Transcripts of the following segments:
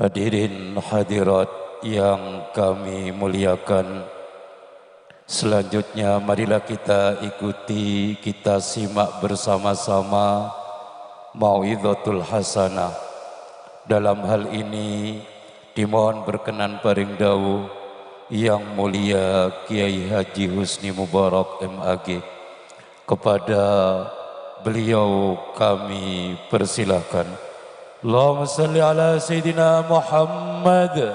Hadirin hadirat yang kami muliakan, selanjutnya marilah kita ikuti, kita simak bersama-sama mau'izatul hasanah. Dalam hal ini dimohon berkenan paring dawuh yang mulia Kiai Haji Husni Mubarak MAG. Kepada beliau kami persilahkan. Allahumma salli ala Sayyidina Muhammad.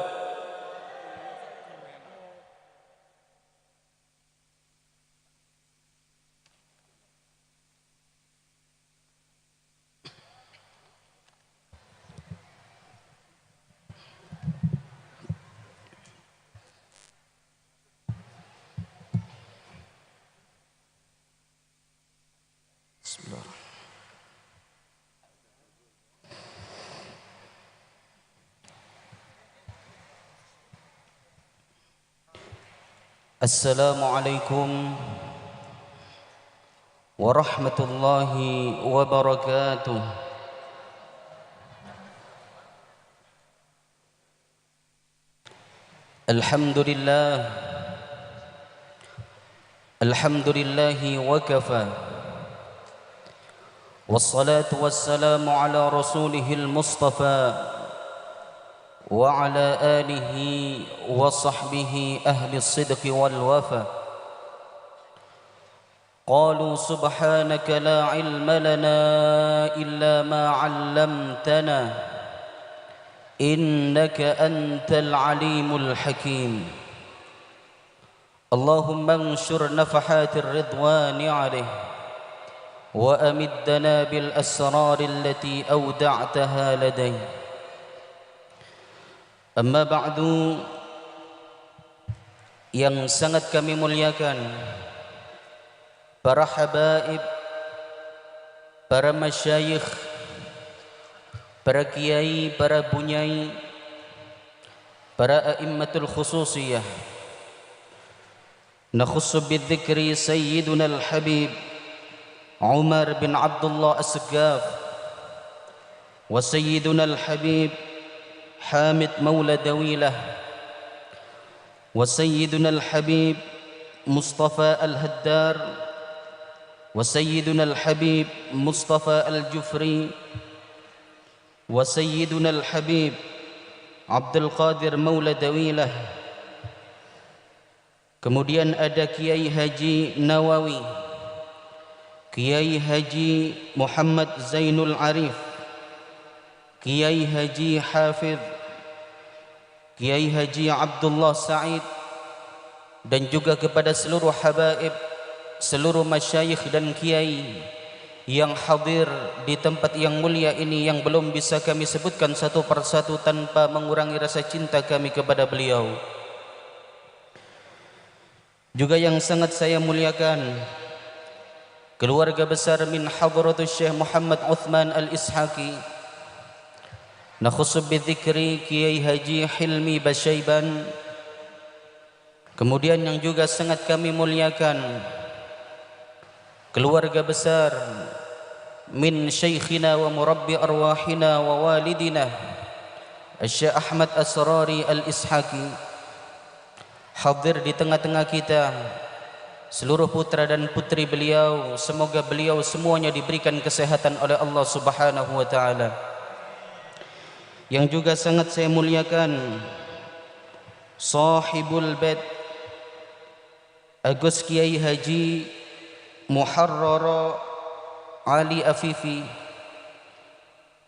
Bismillah. Assalamualaikum warahmatullahi wabarakatuh. Alhamdulillahi wa kafa. Wassalatu wassalamu ala rasulihil mustafa وعلى آله وصحبه أهل الصدق والوفا. قالوا سبحانك لا علم لنا إلا ما علمتنا إنك أنت العليم الحكيم. اللهم انشر نفحات الرضوان عليه وأمدنا بالأسرار التي أودعتها لديه. Amma ba'du, yang sangat kami muliakan para habaib, para masyayikh, para kiai, para bunyai, para a'immatul khususiyah. Nakhussu bidzikri sayyiduna al-habib Umar bin Abdullah As-Saggaf wa sayyiduna al-habib حامد مولى دويلة وسيدنا الحبيب مصطفى الهدار وسيدنا الحبيب مصطفى الجفري وسيدنا الحبيب عبد القادر مولى دويلة. Kemudian ada Kiai Haji Nawawi, Kiai Haji Muhammad Zainul Arif, Kiai Haji Hafidh, Kiai Haji Abdullah Sa'id, dan juga kepada seluruh habaib, seluruh masyayikh dan kiai yang hadir di tempat yang mulia ini yang belum bisa kami sebutkan satu persatu tanpa mengurangi rasa cinta kami kepada beliau. Juga yang sangat saya muliakan keluarga besar min hadratus Syekh Muhammad Uthman Al-Ishaqi. Nakhussu bidzikri Kiai Haji Hilmi Basyaiban. Kemudian yang juga sangat kami muliakan keluarga besar min syekhina wa murabbi arwahina wa walidina Syekh Ahmad Asrari Al-Ishaqi, hadir di tengah-tengah kita. Seluruh putra dan putri beliau, semoga beliau semuanya diberikan kesehatan oleh Allah Subhanahu wa taala. Yang juga sangat saya muliakan sahibul bait Agus Kiai Haji Muharrara Ali Afifi,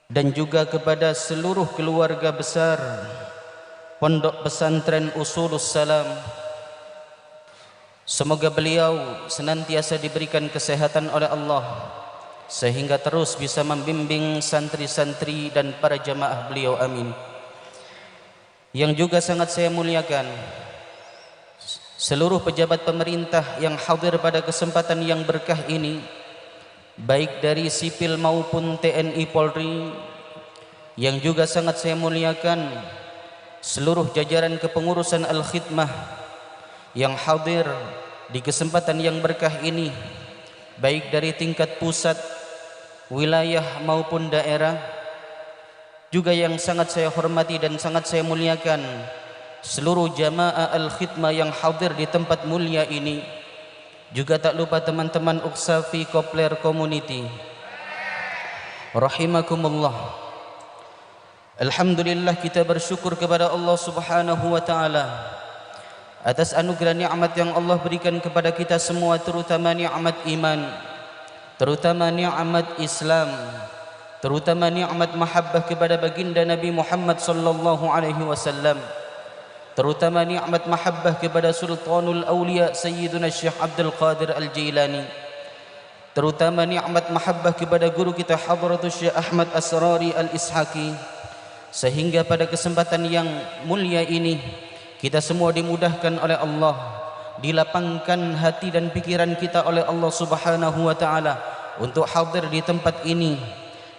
dan juga kepada seluruh keluarga besar Pondok Pesantren Usulus Salam. Semoga beliau senantiasa diberikan kesehatan oleh Allah sehingga terus bisa membimbing santri-santri dan para jamaah beliau, amin. Yang juga sangat saya muliakan seluruh pejabat pemerintah yang hadir pada kesempatan yang berkah ini, baik dari sipil maupun TNI Polri. Yang juga sangat saya muliakan seluruh jajaran kepengurusan Al-Khidmah yang hadir di kesempatan yang berkah ini, baik dari tingkat pusat, wilayah maupun daerah. juga yang sangat saya hormati dan sangat saya muliakan seluruh jamaah Al-Khidmah yang hadir di tempat mulia ini, juga tak lupa teman-teman Uksafi Kopler Community rahimakumullah. Alhamdulillah, kita bersyukur kepada Allah Subhanahu wa taala atas anugerah nikmat yang Allah berikan kepada kita semua, terutama nikmat iman, terutama nikmat Islam, terutama nikmat mahabbah kepada baginda Nabi Muhammad sallallahu alaihi wasallam, terutama nikmat mahabbah kepada Sultanul Auliya Sayyiduna Syekh Abdul Qadir Al-Jilani, terutama nikmat mahabbah kepada guru kita Hadratus Syekh Ahmad Asrari Al-Ishaqi, sehingga pada kesempatan yang mulia ini kita semua dimudahkan oleh Allah, dilapangkan hati dan pikiran kita oleh Allah Subhanahu wa taala untuk hadir di tempat ini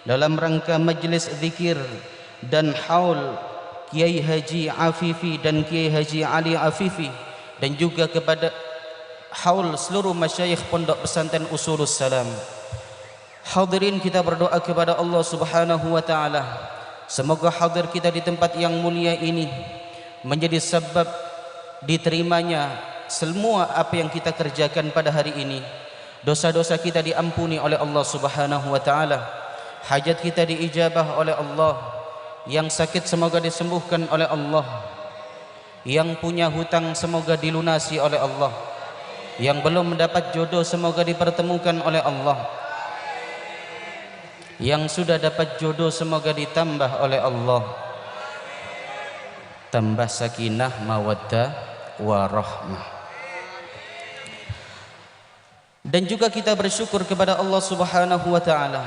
dalam rangka majlis zikir dan haul Kiai Haji Afifi dan Kiai Haji Ali Afifi, dan juga kepada haul seluruh masyayikh pondok pesantren Usulus Salam. Hadirin, kita berdoa kepada Allah Subhanahu wa taala, semoga hadir kita di tempat yang mulia ini menjadi sebab diterimanya semua apa yang kita kerjakan pada hari ini. Dosa-dosa kita diampuni oleh Allah Subhanahu wa taala, hajat kita diijabah oleh Allah, yang sakit semoga disembuhkan oleh Allah, yang punya hutang semoga dilunasi oleh Allah, yang belum mendapat jodoh semoga dipertemukan oleh Allah, yang sudah dapat jodoh semoga ditambah oleh Allah, tambah sakinah mawaddah warahmah. Dan juga kita bersyukur kepada Allah Subhanahu wa taala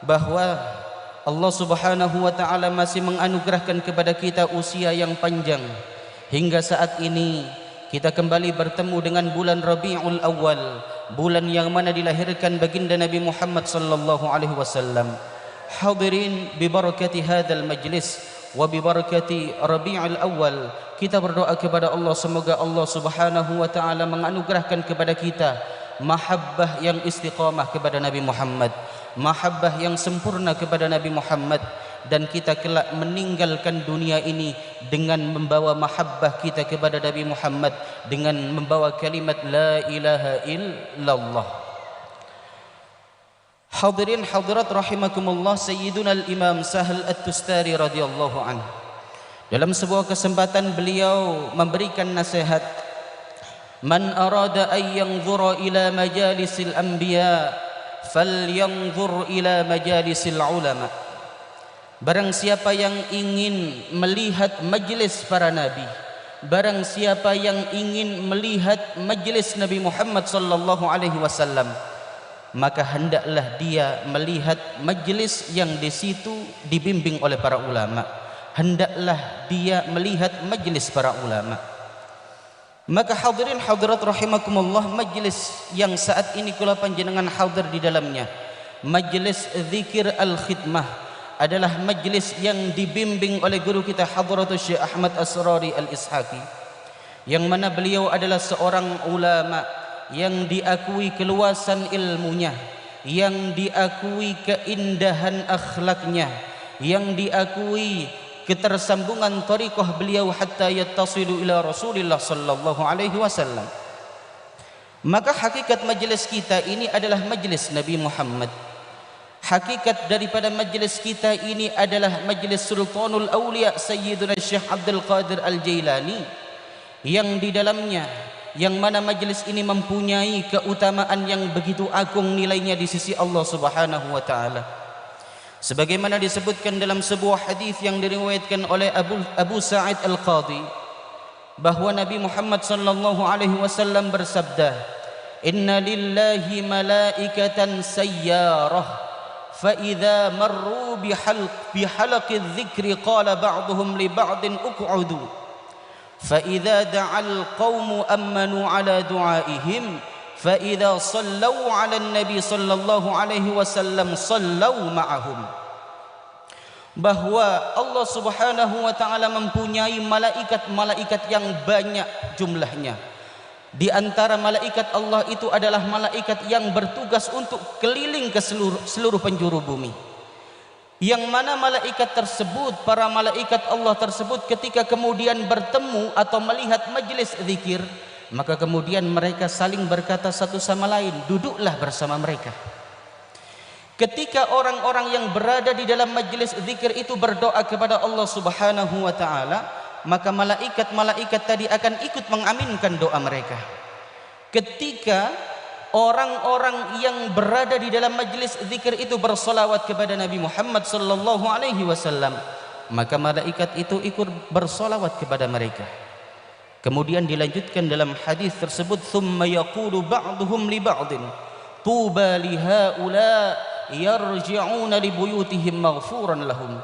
bahwa Allah Subhanahu wa taala masih menganugerahkan kepada kita usia yang panjang hingga saat ini kita kembali bertemu dengan bulan Rabiul Awal, bulan yang mana dilahirkan baginda Nabi Muhammad sallallahu alaihi wasallam. Hadirin, bi barakati hadzal majlis wa bi barakati Rabiul Awal, kita berdoa kepada Allah semoga Allah Subhanahu wa taala menganugerahkan kepada kita mahabbah yang istiqamah kepada Nabi Muhammad, mahabbah yang sempurna kepada Nabi Muhammad, dan kita kelak meninggalkan dunia ini dengan membawa mahabbah kita kepada Nabi Muhammad, dengan membawa kalimat la ilaha illallah. Hadirin hadirat rahimakumullah, Sayyiduna al-Imam Sahal At-Tustari radhiyallahu anhu dalam sebuah kesempatan beliau memberikan nasihat, man arada an yanzura ila majalisil anbiya falyanzur ila majalisil ulama. Barang siapa yang ingin melihat majlis para nabi, barang siapa yang ingin melihat majlis Nabi Muhammad sallallahu alaihi wasallam, maka hendaklah dia melihat majlis yang di situ dibimbing oleh para ulama. Hendaklah dia melihat majlis para ulama. Maka hadirin hadirat rahimakumullah, majlis yang saat ini kula panjenengan hadir di dalamnya, majlis zikir al-khidmah, adalah majlis yang dibimbing oleh guru kita Hadratus Syekh Ahmad Asrari Al-Ishaqi, yang mana beliau adalah seorang ulama yang diakui keluasan ilmunya, yang diakui keindahan akhlaknya, yang diakui ketersambungan tariqah beliau hatta yattasilu ila Rasulillah sallallahu alaihi wasallam. Maka hakikat majlis kita ini adalah majlis Nabi Muhammad. Hakikat daripada majlis kita ini adalah majlis Sultanul Auliya Sayyiduna Syekh Abdul Qadir Al-Jilani, yang di dalamnya, yang mana majlis ini mempunyai keutamaan yang begitu agung nilainya di sisi Allah Subhanahu wa taala. Sebagaimana disebutkan dalam sebuah hadis yang diriwayatkan oleh Abu Sa'id Al-Qadhi, bahwa Nabi Muhammad sallallahu alaihi wasallam bersabda, inna lillahi malaikatan sayyarah fa idza marru bihalaqi dzikri qala ba'dhum li ba'din uq'udu fa idza da'al qaumu amanu ala du'aihim fa idza sallu ala nabi sallallahu alaihi wasallam sallu ma'ahum. Bahwa Allah Subhanahu wa taala mempunyai malaikat-malaikat yang banyak jumlahnya. Di antara malaikat Allah itu adalah malaikat yang bertugas untuk keliling ke seluruh penjuru bumi. yang mana malaikat tersebut, para malaikat Allah tersebut ketika kemudian bertemu atau melihat majlis zikir, maka kemudian mereka saling berkata satu sama lain, duduklah bersama mereka. Ketika orang-orang yang berada di dalam majlis zikir itu berdoa kepada Allah Subhanahu wa taala, maka malaikat-malaikat tadi akan ikut mengaminkan doa mereka. Ketika orang-orang yang berada di dalam majlis zikir itu bersolawat kepada Nabi Muhammad sallallahu alaihi wasallam, maka malaikat itu ikut bersolawat kepada mereka. Kemudian dilanjutkan dalam hadis tersebut, thumma yaqulu ba'duhum li ba'din tuba li haula yarji'una li buyutihim maghfuran lahum.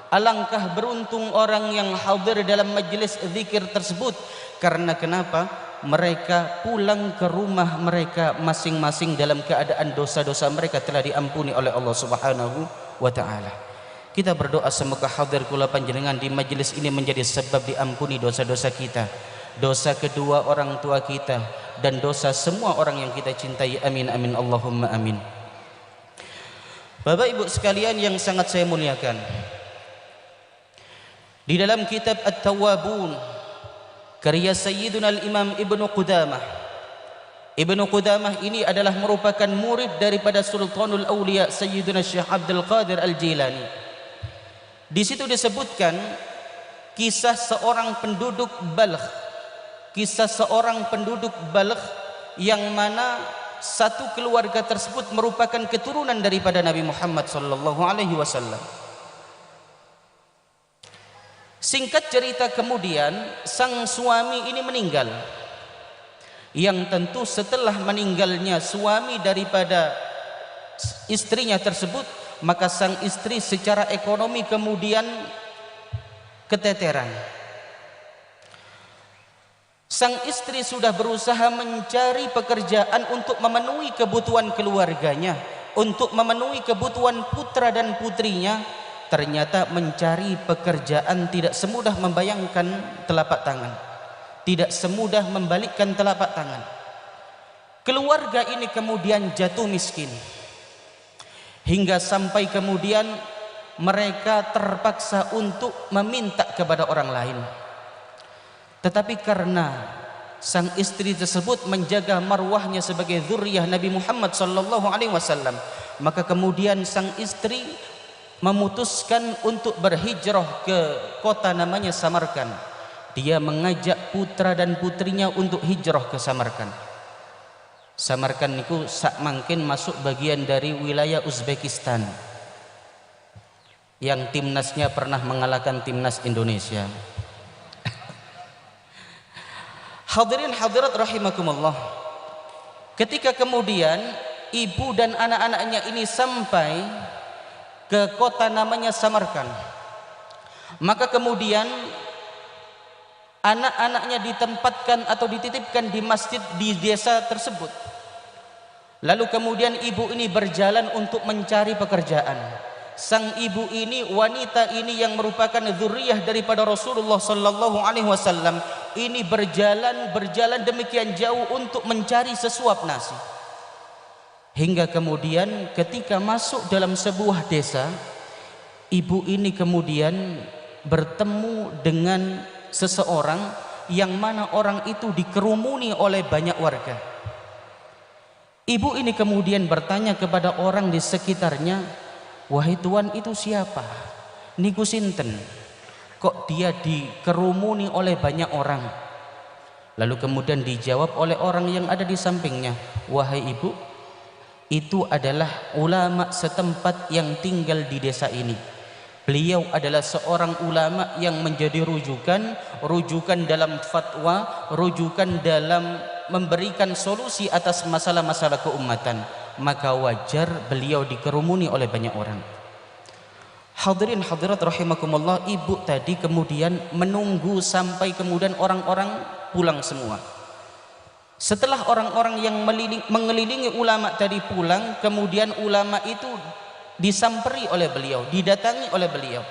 Alangkah beruntung orang yang hadir dalam majlis zikir tersebut, karena kenapa? Mereka pulang ke rumah mereka masing-masing dalam keadaan dosa-dosa mereka telah diampuni oleh Allah Subhanahu wa taala. Kita berdoa semoga hadir kula panjenengan di majlis ini menjadi sebab diampuni dosa-dosa kita, dosa kedua orang tua kita, dan dosa semua orang yang kita cintai. Amin amin Allahumma amin. Bapak Ibu sekalian yang sangat saya muliakan, di dalam kitab At-Tawwabun karya Sayyiduna al-Imam Ibnu Qudamah. Ibnu Qudamah ini adalah merupakan murid daripada Sultanul Auliya Sayyiduna Syekh Abdul Qadir Al-Jilani. Di situ disebutkan kisah seorang penduduk Balkh. Kisah seorang penduduk Balkh yang mana satu keluarga tersebut merupakan keturunan daripada Nabi Muhammad sallallahu alaihi wasallam. Singkat cerita, kemudian sang suami ini meninggal, yang tentu setelah meninggalnya suami daripada istrinya tersebut, maka sang istri secara ekonomi kemudian keteteran. Sang istri sudah berusaha mencari pekerjaan untuk memenuhi kebutuhan keluarganya, untuk memenuhi kebutuhan putra dan putrinya. Ternyata mencari pekerjaan tidak semudah membayangkan telapak tangan, tidak semudah membalikkan telapak tangan. Keluarga ini kemudian jatuh miskin, hingga sampai kemudian mereka terpaksa untuk meminta kepada orang lain. Tetapi karena sang istri tersebut menjaga marwahnya sebagai dzurriyyah Nabi Muhammad sallallahu alaihi wasallam, maka kemudian sang istri memutuskan untuk berhijrah ke kota namanya Samarkand. Dia mengajak putra dan putrinya untuk hijrah ke Samarkand. Samarkand itu sak mangkin masuk bagian dari wilayah Uzbekistan, yang timnasnya pernah mengalahkan timnas Indonesia. Hadirin hadirat rahimakumullah, ketika kemudian ibu dan anak-anaknya ini sampai ke kota namanya Samarkand, maka kemudian anak-anaknya ditempatkan atau dititipkan di masjid di desa tersebut. Lalu kemudian ibu ini berjalan untuk mencari pekerjaan. Sang ibu ini, wanita ini yang merupakan dzurriyyah daripada Rasulullah sallallahu alaihi wasallam, ini berjalan demikian jauh untuk mencari sesuap nasi. Hingga kemudian ketika masuk dalam sebuah desa, ibu ini kemudian bertemu dengan seseorang yang mana orang itu dikerumuni oleh banyak warga. Ibu ini kemudian bertanya kepada orang di sekitarnya, "Wahai tuan, itu siapa? Niku sinten? Kok dia dikerumuni oleh banyak orang?" Lalu kemudian dijawab oleh orang yang ada di sampingnya, "Wahai ibu, itu adalah ulama setempat yang tinggal di desa ini. Beliau adalah seorang ulama yang menjadi rujukan dalam fatwa, rujukan dalam memberikan solusi atas masalah-masalah keumatan. Maka wajar beliau dikerumuni oleh banyak orang." Hadirin hadirat rahimakumullah, ibu tadi kemudian menunggu sampai kemudian orang-orang pulang semua. Setelah orang-orang yang mengelilingi ulama tadi pulang, kemudian ulama itu disamperi oleh beliau, didatangi oleh beliau.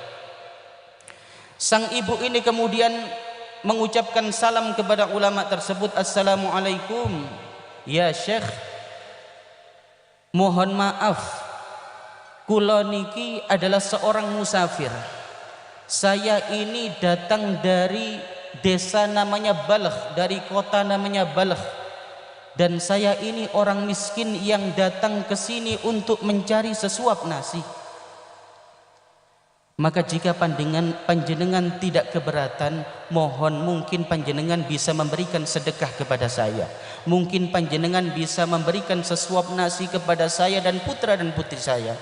Sang ibu ini kemudian mengucapkan salam kepada ulama tersebut, "Assalamualaikum ya Syekh, mohon maaf kula niki adalah seorang musafir. Saya ini datang dari desa namanya Balkh, dari kota namanya Balkh. Dan saya ini orang miskin yang datang ke sini untuk mencari sesuap nasi. Maka jika panjenengan tidak keberatan, mohon mungkin panjenengan bisa memberikan sedekah kepada saya. Mungkin panjenengan bisa memberikan sesuap nasi kepada saya dan putra dan putri saya.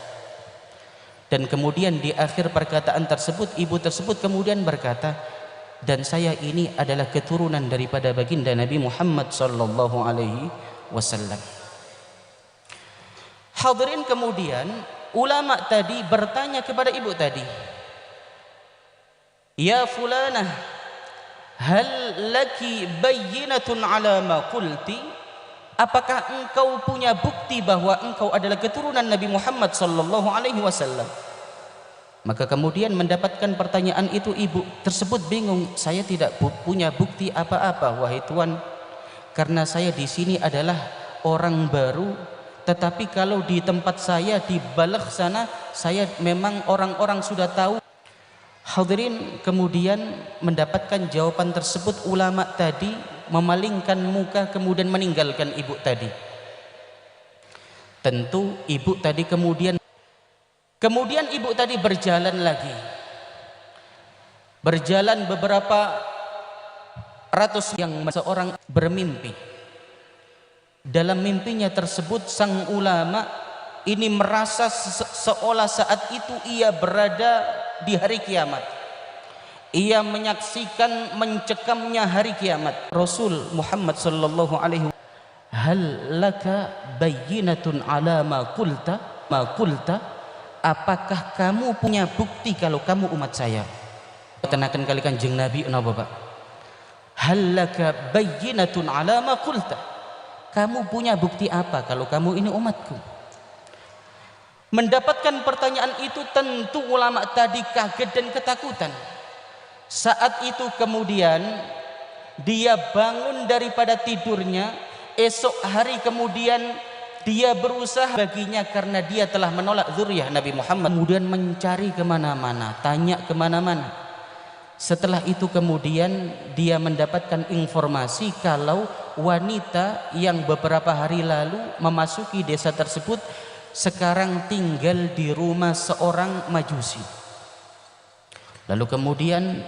Dan kemudian di akhir perkataan tersebut, ibu tersebut kemudian berkata, dan saya ini adalah keturunan daripada baginda Nabi Muhammad sallallahu alaihi wasallam. Hadirin, kemudian ulama tadi bertanya kepada ibu tadi, ya fulanah, hal laki bayyinatun ala ma qulti? Apakah engkau punya bukti bahwa engkau adalah keturunan Nabi Muhammad sallallahu alaihi wasallam? Maka kemudian mendapatkan pertanyaan itu, ibu tersebut bingung. Saya tidak punya bukti apa-apa wahai Tuan, karena saya di sini adalah orang baru. Tetapi kalau di tempat saya di Balkh sana, saya memang orang-orang sudah tahu. Hadirin, kemudian mendapatkan jawaban tersebut, ulama tadi memalingkan muka kemudian meninggalkan ibu tadi. Tentu ibu tadi kemudian ibu tadi berjalan lagi. Berjalan beberapa ratus yang seorang bermimpi. Dalam mimpinya tersebut sang ulama ini merasa seolah saat itu ia berada di hari kiamat. Ia menyaksikan mencekamnya hari kiamat. Rasul Muhammad sallallahu alaihi wasallam, hal laka bayyinatun ala ma qulta? Apakah kamu punya bukti kalau kamu umat saya? Tenakan kali Kanjeng Nabi napa Pak? Hal laka bayyinatun ala ma qulta? Kamu punya bukti apa kalau kamu ini umatku? Mendapatkan pertanyaan itu tentu ulama tadi kaget dan ketakutan. Saat itu kemudian dia bangun daripada tidurnya. Esok hari kemudian dia berusaha baginya karena dia telah menolak zuriyah Nabi Muhammad. Kemudian mencari kemana-mana, tanya kemana-mana. Setelah itu kemudian dia mendapatkan informasi kalau wanita yang beberapa hari lalu memasuki desa tersebut sekarang tinggal di rumah seorang majusi. Lalu kemudian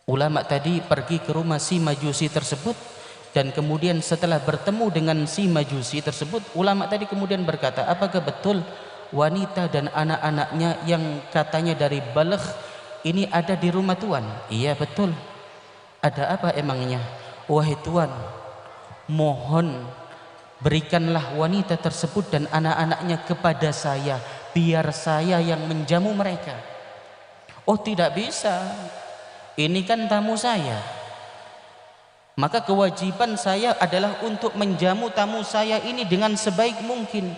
ulama tadi pergi ke rumah si majusi tersebut, dan kemudian setelah bertemu dengan si majusi tersebut, ulama tadi kemudian berkata, apakah betul wanita dan anak-anaknya yang katanya dari Balkh ini ada di rumah Tuan? Iya betul. Ada apa emangnya? Wahai Tuan, mohon berikanlah wanita tersebut dan anak-anaknya kepada saya, biar saya yang menjamu mereka. Oh tidak bisa, ini kan tamu saya. Maka kewajiban saya adalah untuk menjamu tamu saya ini dengan sebaik mungkin.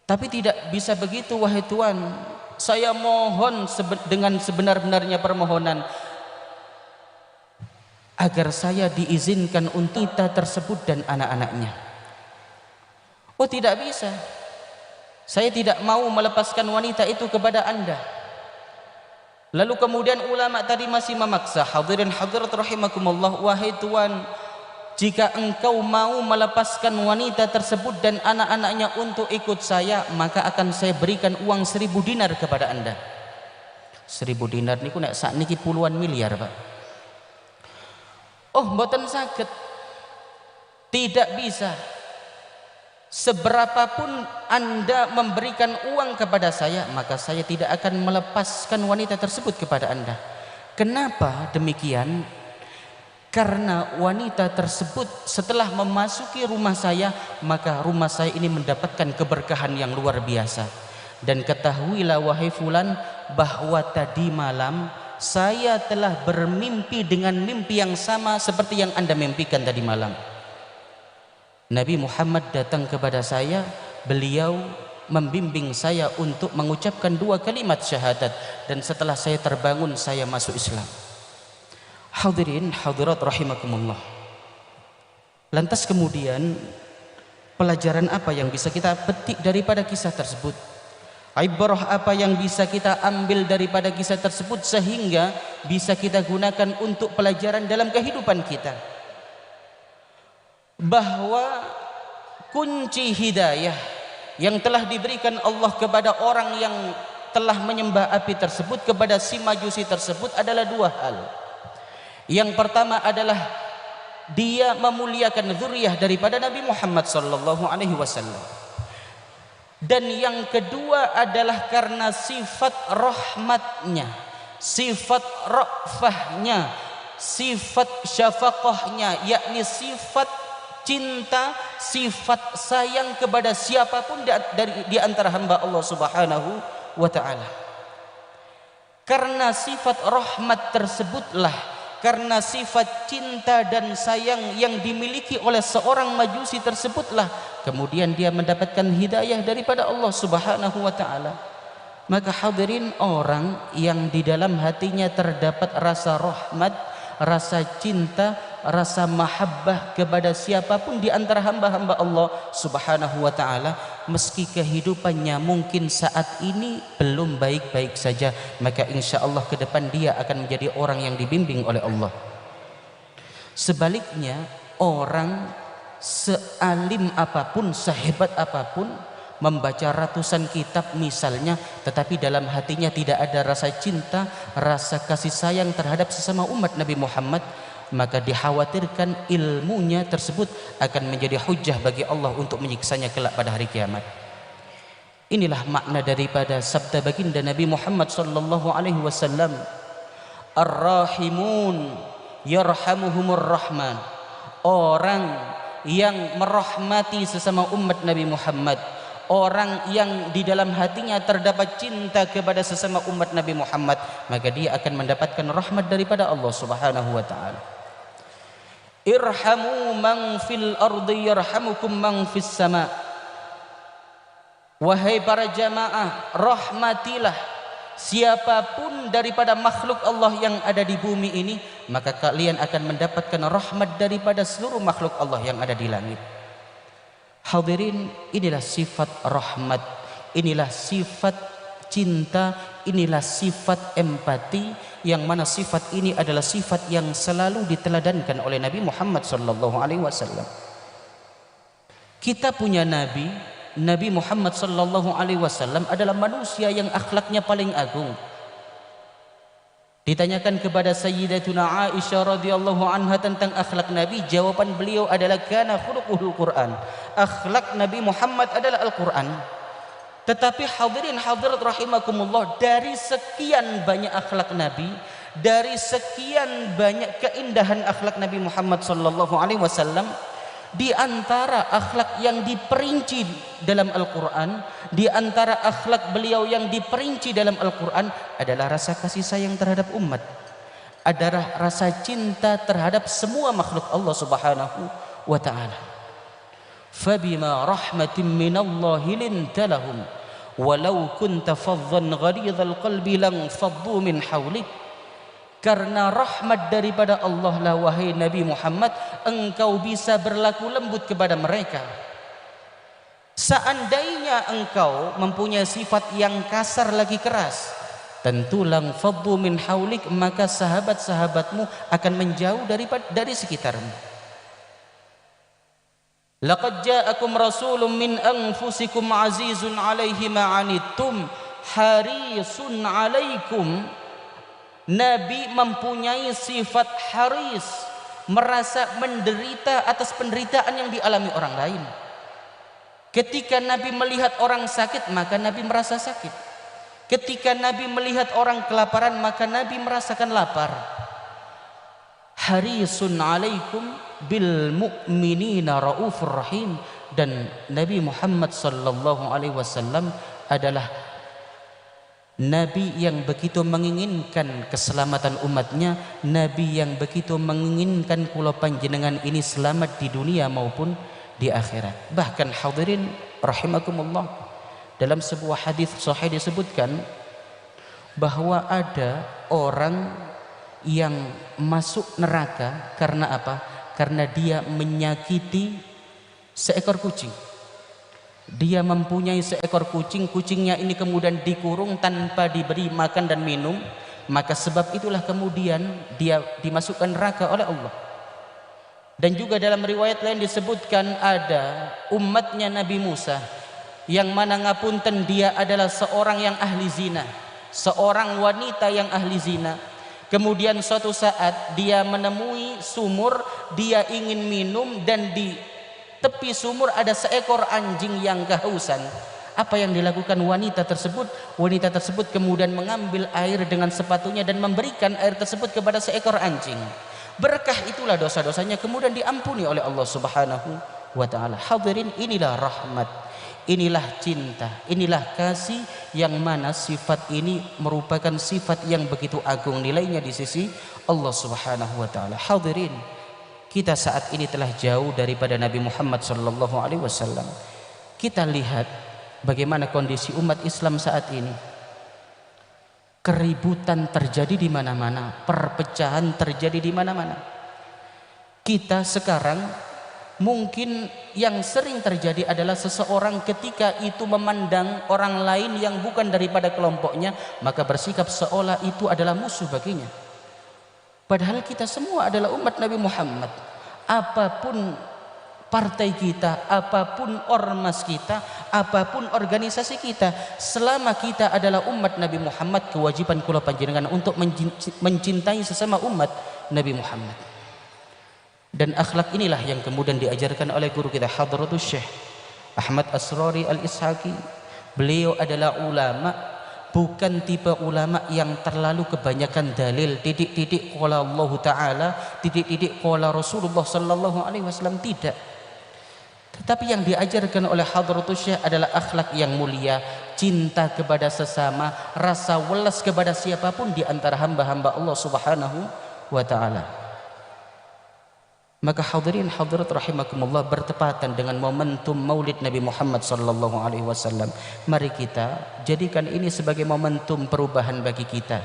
Tapi tidak bisa begitu wahai Tuan. Saya mohon dengan sebenar-benarnya permohonan agar saya diizinkan untuk wanita tersebut dan anak-anaknya. Oh tidak bisa, saya tidak mau melepaskan wanita itu kepada Anda. Lalu kemudian ulama tadi masih memaksa. Hadirin hadirat rahimakumullah, wahai Tuan, jika engkau mau melepaskan wanita tersebut dan anak-anaknya untuk ikut saya, maka akan saya berikan uang 1000 dinar kepada Anda. 1000 dinar niku nek sakniki puluhan miliar, Pak. Oh, mboten saged. Tidak bisa. Seberapapun Anda memberikan uang kepada saya, maka saya tidak akan melepaskan wanita tersebut kepada Anda. Kenapa demikian? Karena wanita tersebut setelah memasuki rumah saya, maka rumah saya ini mendapatkan keberkahan yang luar biasa. Dan ketahuilah wahai fulan, bahwa tadi malam saya telah bermimpi dengan mimpi yang sama seperti yang Anda mimpikan tadi malam. Nabi Muhammad datang kepada saya, beliau membimbing saya untuk mengucapkan 2 kalimat syahadat, dan setelah saya terbangun saya masuk Islam. Hadirin hadirat rahimakumullah. Lantas kemudian Pelajaran apa yang bisa kita petik daripada kisah tersebut? Ibrah apa yang bisa kita ambil daripada kisah tersebut sehingga bisa kita gunakan untuk pelajaran dalam kehidupan kita? Bahwa kunci hidayah yang telah diberikan Allah kepada orang yang telah menyembah api tersebut, kepada si majusi tersebut, adalah dua hal. Yang pertama adalah dia memuliakan zuriyah daripada Nabi Muhammad sallallahu alaihi wasallam. Dan yang kedua adalah karena sifat rahmatnya, sifat ra'fahnya, sifat syafaqahnya, yakni sifat cinta, sifat sayang kepada siapapun di antara hamba Allah Subhanahu wa ta'ala. Karena sifat rahmat tersebutlah, karena sifat cinta dan sayang yang dimiliki oleh seorang majusi tersebutlah, kemudian dia mendapatkan hidayah daripada Allah Subhanahu wa ta'ala. Maka hadirin, orang yang di dalam hatinya terdapat rasa rahmat, rasa cinta, rasa mahabbah kepada siapapun di antara hamba-hamba Allah Subhanahu wa ta'ala, meski kehidupannya mungkin saat ini belum baik-baik saja, maka insya Allah ke depan dia akan menjadi orang yang dibimbing oleh Allah. Sebaliknya, orang sealim apapun, sehebat apapun, membaca ratusan kitab misalnya, tetapi dalam hatinya tidak ada rasa cinta, rasa kasih sayang terhadap sesama umat Nabi Muhammad, maka dikhawatirkan ilmunya tersebut akan menjadi hujjah bagi Allah untuk menyiksanya kelak pada hari kiamat. Inilah makna daripada sabda baginda Nabi Muhammad sallallahu alaihi wasallam, ar-rahimun yarhamuhumur rahman. Orang yang merahmati sesama umat Nabi Muhammad, orang yang di dalam hatinya terdapat cinta kepada sesama umat Nabi Muhammad, maka dia akan mendapatkan rahmat daripada Allah Subhanahu wa ta'ala. Irhamu man fil ardi yarhamukum man fis sama. Wahai para jamaah, rahmatilah siapapun daripada makhluk Allah yang ada di bumi ini, maka kalian akan mendapatkan rahmat daripada seluruh makhluk Allah yang ada di langit. Hadirin, inilah sifat rahmat, inilah sifat cinta, inilah sifat empati, yang mana sifat ini adalah sifat yang selalu diteladankan oleh Nabi Muhammad sallallahu alaihi wasallam. Kita punya nabi, Nabi Muhammad sallallahu alaihi wasallam adalah manusia yang akhlaknya paling agung. Ditanyakan kepada Sayyidatuna Aisyah radhiyallahu anha tentang akhlak Nabi, jawaban beliau adalah kana khuluquhul Quran. Akhlak Nabi Muhammad adalah Al-Quran. Tetapi hadirin hadirat rahimakumullah, dari sekian banyak akhlak Nabi, dari sekian banyak keindahan akhlak Nabi Muhammad sallallahu alaihi wasallam, di antara akhlak yang diperinci dalam Al-Quran, di antara akhlak beliau yang diperinci dalam Al-Quran adalah rasa kasih sayang terhadap umat, adalah rasa cinta terhadap semua makhluk Allah Subhanahu wa ta'ala. Fabima rahmatin minallahi linta lahum walau kunta faddan ghalidhal qalbi lang faddu min hawlik. Karena rahmat daripada Allah lah wahai Nabi Muhammad, engkau bisa berlaku lembut kepada mereka. Seandainya engkau mempunyai sifat yang kasar lagi keras, tentu lang faddu min hawlik, maka sahabat-sahabatmu akan menjauh dari sekitarmu. Laqad ja'akum rasulun min anfusikum azizun 'alaihi ma 'anittum harisun 'alaikum. Nabi mempunyai sifat haris, merasa menderita atas penderitaan yang dialami orang lain. Ketika Nabi melihat orang sakit, maka Nabi merasa sakit. Ketika Nabi melihat orang kelaparan, maka Nabi merasakan lapar. Harisun 'alaikum bil mu'minina raufur rahim. Dan Nabi Muhammad sallallahu alaihi wasallam adalah Nabi yang begitu menginginkan keselamatan umatnya, Nabi yang begitu menginginkan kula panjenengan ini selamat di dunia maupun di akhirat. Bahkan hadirin rahimakumullah, dalam sebuah hadis sahih disebutkan bahwa ada orang yang masuk neraka karena apa? Karena dia menyakiti seekor kucing. Dia mempunyai seekor kucing, kucingnya ini kemudian dikurung tanpa diberi makan dan minum, maka sebab itulah kemudian dia dimasukkan neraka oleh Allah. Dan juga dalam riwayat lain disebutkan ada umatnya Nabi Musa yang mana ngapunten dia adalah seorang yang ahli zina, seorang wanita yang ahli zina. Kemudian suatu saat dia menemui sumur, dia ingin minum, dan di tepi sumur ada seekor anjing yang kehausan. Apa yang dilakukan wanita tersebut? Wanita tersebut kemudian mengambil air dengan sepatunya dan memberikan air tersebut kepada seekor anjing. Berkah itulah dosa-dosanya kemudian diampuni oleh Allah Subhanahu wa taala. Hadirin, inilah rahmat, inilah cinta, inilah kasih yang mana sifat ini merupakan sifat yang begitu agung nilainya di sisi Allah Subhanahu wa taala. Hadirin, kita saat ini telah jauh daripada Nabi Muhammad sallallahu alaihi wasallam. Kita lihat bagaimana kondisi umat Islam saat ini. Keributan terjadi di mana-mana, perpecahan terjadi di mana-mana. Kita sekarang mungkin yang sering terjadi adalah seseorang ketika itu memandang orang lain yang bukan daripada kelompoknya, maka bersikap seolah itu adalah musuh baginya. Padahal kita semua adalah umat Nabi Muhammad. Apapun partai kita, apapun ormas kita, apapun organisasi kita, selama kita adalah umat Nabi Muhammad, kewajiban kula panjenengan untuk mencintai sesama umat Nabi Muhammad. Dan akhlak inilah yang kemudian diajarkan oleh guru kita Hadratus Syekh Ahmad Asrari Al-Ishaqi. Beliau adalah ulama, bukan tipe ulama yang terlalu kebanyakan dalil, titik-titik qala Allah Ta'ala, titik-titik qala Rasulullah Sallallahu Alaihi Wasallam, tidak. Tetapi yang diajarkan oleh Hadratus Syekh adalah akhlak yang mulia, cinta kepada sesama, rasa welas kepada siapapun di antara hamba-hamba Allah Subhanahu wa Ta'ala. Maka hadirin hadirat rahimakumullah, bertepatan dengan momentum Maulid Nabi Muhammad sallallahu alaihi wasallam, mari kita jadikan ini sebagai momentum perubahan bagi kita.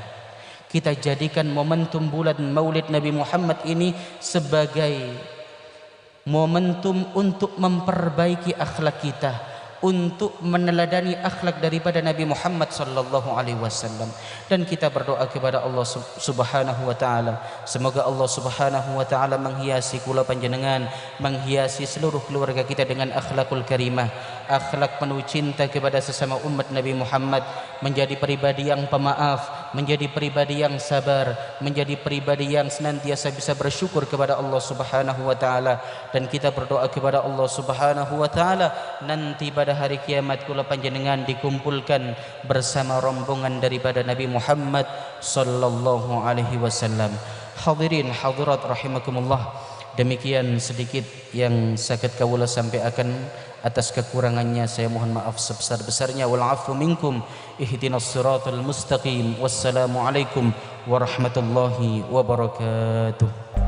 Kita jadikan momentum bulan Maulid Nabi Muhammad ini sebagai momentum untuk memperbaiki akhlak kita, untuk meneladani akhlak daripada Nabi Muhammad sallallahu alaihi wasallam. Dan kita berdoa kepada Allah Subhanahu wa taala, semoga Allah Subhanahu wa taala menghiasi kula panjenengan, menghiasi seluruh keluarga kita dengan akhlakul karimah, akhlak penuh cinta kepada sesama umat Nabi Muhammad, menjadi pribadi yang pemaaf, menjadi pribadi yang sabar, menjadi pribadi yang senantiasa bisa bersyukur kepada Allah Subhanahu wa taala. Dan kita berdoa kepada Allah Subhanahu wa taala nanti pada hari kiamat kula panjenengan dikumpulkan bersama rombongan daripada Nabi Muhammad sallallahu alaihi wasallam. Hadirin hadirat rahimakumullah, demikian sedikit yang sakit kawula sampaikan. Atas kekurangannya saya mohon maaf sebesar-besarnya. Wal afu minkum, ihdinas siratal mustaqim. Wassalamu alaikum warahmatullahi wabarakatuh.